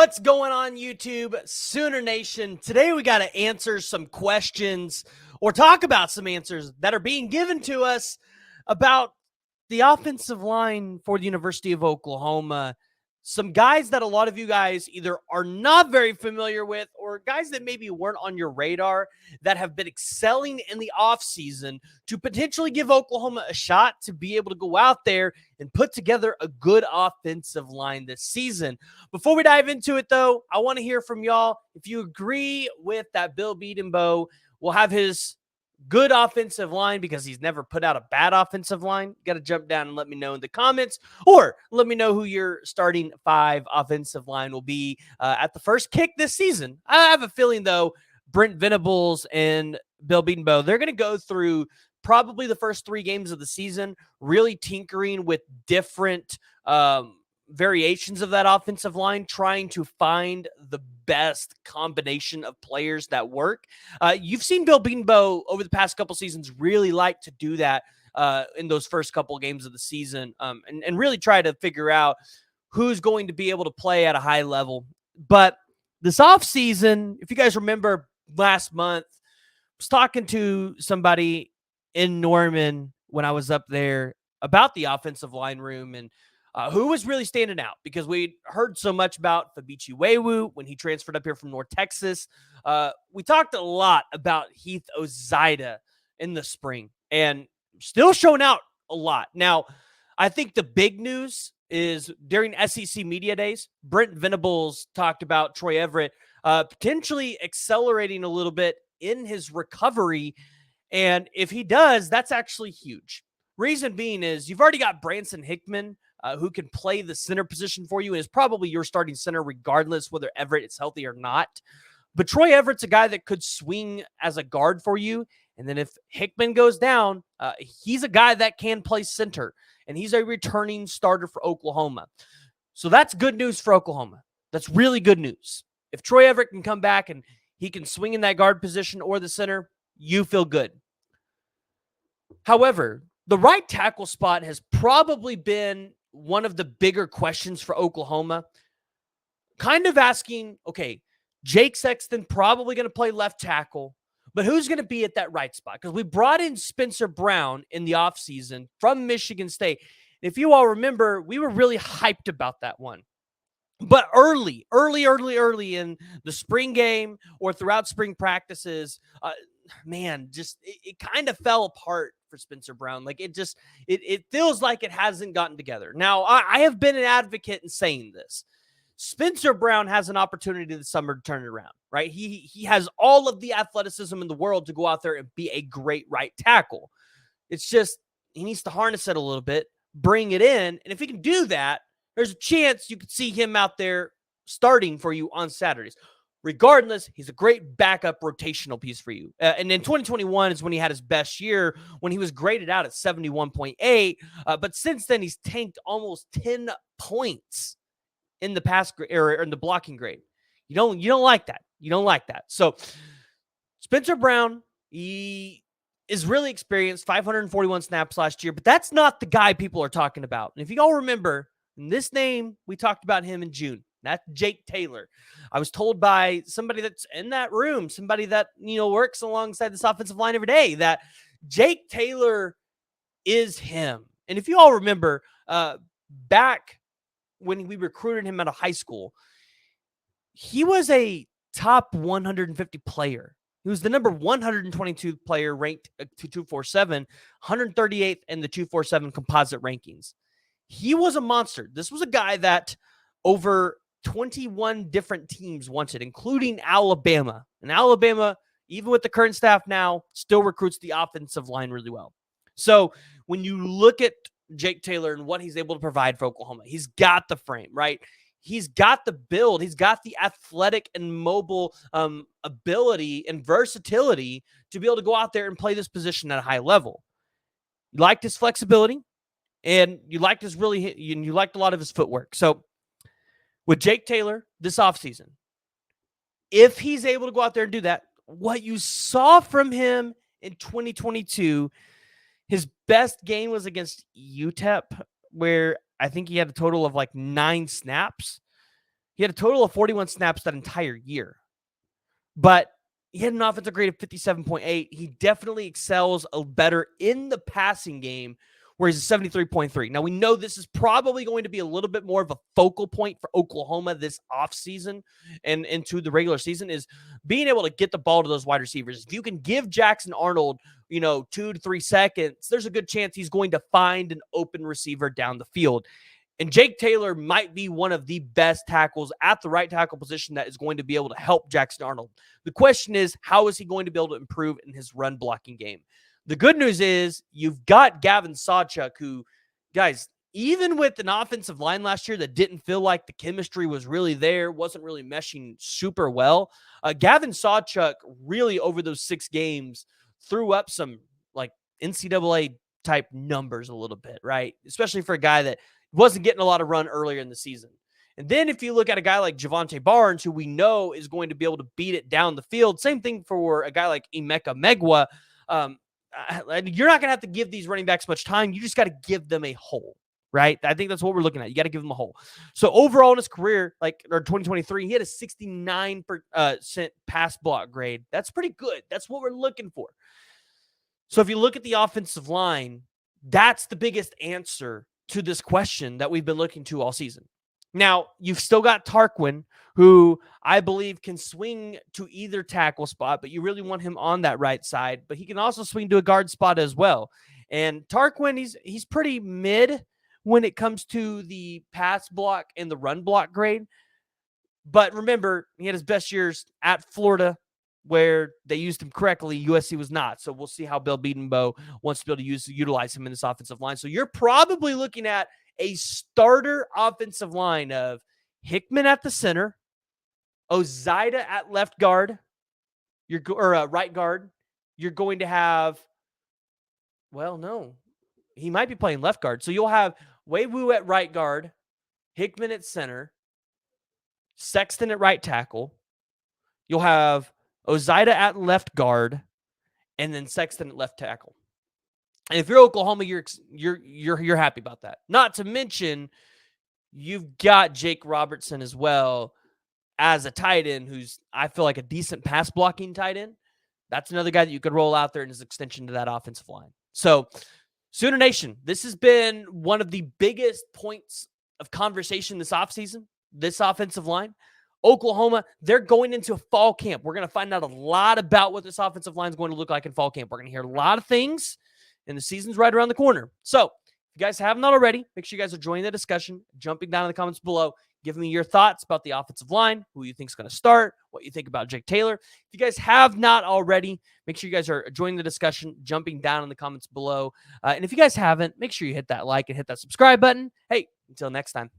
What's going on, YouTube? Sooner Nation. Today we got to answer some questions or talk about some answers that are being given to us about the offensive line for the University of Oklahoma. Some guys that a lot of you guys either are not very familiar with or guys that maybe weren't on your radar that have been excelling in the offseason to potentially give Oklahoma a shot to be able to go out there and put together a good offensive line this season. Before we dive into it, though, I want to hear from y'all. If you agree with that Bill Bedenbaugh will have his good offensive line because he's never put out a bad offensive line, got to jump down and let me know in the comments, or let me know who your starting 5 offensive line will be at the first kick this season. I have a feeling, though, Brent Venables and Bill Bedenbaugh, they're going to go through probably the first 3 games of the season, really tinkering with different variations of that offensive line, trying to find the best combination of players that work. You've seen Bill Bedenbaugh over the past couple seasons really like to do that in those first couple of games of the season and really try to figure out who's going to be able to play at a high level. But this offseason, if you guys remember last month, I was talking to somebody in Norman when I was up there about the offensive line room and who was really standing out because we heard so much about Fabichi Wewu when he transferred up here from North Texas. We talked a lot about Heath Ozida in the spring and still showing out a lot. Now, I think the big news is during SEC Media Days, Brent Venables talked about Troy Everett potentially accelerating a little bit in his recovery. And if he does, that's actually huge. Reason being is you've already got Branson Hickman, who can play the center position for you and is probably your starting center regardless whether Everett is healthy or not. But Troy Everett's a guy that could swing as a guard for you. And then if Hickman goes down, he's a guy that can play center. And he's a returning starter for Oklahoma. So that's good news for Oklahoma. That's really good news. If Troy Everett can come back and he can swing in that guard position or the center, you feel good. However, the right tackle spot has probably been one of the bigger questions for Oklahoma. Kind of asking, okay, Jake Sexton probably going to play left tackle, but who's going to be at that right spot? Because we brought in Spencer Brown in the offseason from Michigan State. If you all remember, we were really hyped about that one. But early in the spring game or throughout spring practices, it kind of fell apart for Spencer Brown. Like it feels like it hasn't gotten together. Now, I have been an advocate in saying this. Spencer Brown has an opportunity this summer to turn it around, right? He has all of the athleticism in the world to go out there and be a great right tackle. It's just he needs to harness it a little bit, bring it in, and if he can do that, there's a chance you could see him out there starting for you on Saturdays. Regardless, he's a great backup rotational piece for you. And in 2021 is when he had his best year, when he was graded out at 71.8. But since then, he's tanked almost 10 points in the pass or in the blocking grade. You don't like that. You don't like that. So Spencer Brown, he is really experienced, 541 snaps last year, but that's not the guy people are talking about. And if you all remember, in this name, we talked about him in June. That's Jake Taylor. I was told by somebody that's in that room, somebody that, works alongside this offensive line every day, that Jake Taylor is him. And if you all remember, back when we recruited him out of high school, he was a top 150 player. He was the number 122 player ranked to 247, 138th in the 247 composite rankings. He was a monster. This was a guy that over 21 different teams wanted, including Alabama. And Alabama, even with the current staff now, still recruits the offensive line really well. So when you look at Jake Taylor and what he's able to provide for Oklahoma, he's got the frame, right? He's got the build. He's got the athletic and mobile ability and versatility to be able to go out there and play this position at a high level. You liked his flexibility, and you liked you liked a lot of his footwork. So with Jake Taylor this offseason, if he's able to go out there and do that, what you saw from him in 2022, his best game was against UTEP, where I think he had a total of like 9 snaps. He had a total of 41 snaps that entire year. But he had an offensive grade of 57.8. He definitely excels better in the passing game, where he's a 73.3. Now, we know this is probably going to be a little bit more of a focal point for Oklahoma this offseason and into the regular season, is being able to get the ball to those wide receivers. If you can give Jackson Arnold, 2 to 3 seconds, there's a good chance he's going to find an open receiver down the field. And Jake Taylor might be one of the best tackles at the right tackle position that is going to be able to help Jackson Arnold. The question is, how is he going to be able to improve in his run blocking game? The good news is you've got Gavin Sawchuk, who, guys, even with an offensive line last year that didn't feel like the chemistry was really there, wasn't really meshing super well, Gavin Sawchuk really over those 6 games threw up some like NCAA type numbers a little bit, right? Especially for a guy that wasn't getting a lot of run earlier in the season. And then if you look at a guy like Javonte Barnes, who we know is going to be able to beat it down the field, same thing for a guy like Emeka Megwa. You're not going to have to give these running backs much time. You just got to give them a hole, right? I think that's what we're looking at. You got to give them a hole. So overall in his career, or 2023, he had a 69% pass block grade. That's pretty good. That's what we're looking for. So if you look at the offensive line, that's the biggest answer to this question that we've been looking to all season. Now, you've still got Tarquin, who I believe can swing to either tackle spot, but you really want him on that right side. But he can also swing to a guard spot as well. And Tarquin, he's pretty mid when it comes to the pass block and the run block grade. But remember, he had his best years at Florida, where they used him correctly. USC was not. So we'll see how Bill Bedenbaugh wants to be able to utilize him in this offensive line. So you're probably looking at a starter offensive line of Hickman at the center, Ozida at left guard, right guard. You're going to have, he might be playing left guard. So you'll have Weiwu at right guard, Hickman at center, Sexton at right tackle. You'll have Ozida at left guard, and then Sexton at left tackle. And if you're Oklahoma, you're happy about that. Not to mention, you've got Jake Robertson as well as a tight end, who's, I feel like, a decent pass blocking tight end. That's another guy that you could roll out there in his extension to that offensive line. So, Sooner Nation, this has been one of the biggest points of conversation this offseason, this offensive line. Oklahoma, they're going into a fall camp. We're going to find out a lot about what this offensive line is going to look like in fall camp. We're going to hear a lot of things, and the season's right around the corner. So, if you guys haven't already, make sure you guys are joining the discussion, jumping down in the comments below, giving me your thoughts about the offensive line, who you think is going to start, what you think about Jake Taylor. If you guys have not already, make sure you guys are joining the discussion, jumping down in the comments below. And if you guys haven't, make sure you hit that like and hit that subscribe button. Hey, until next time.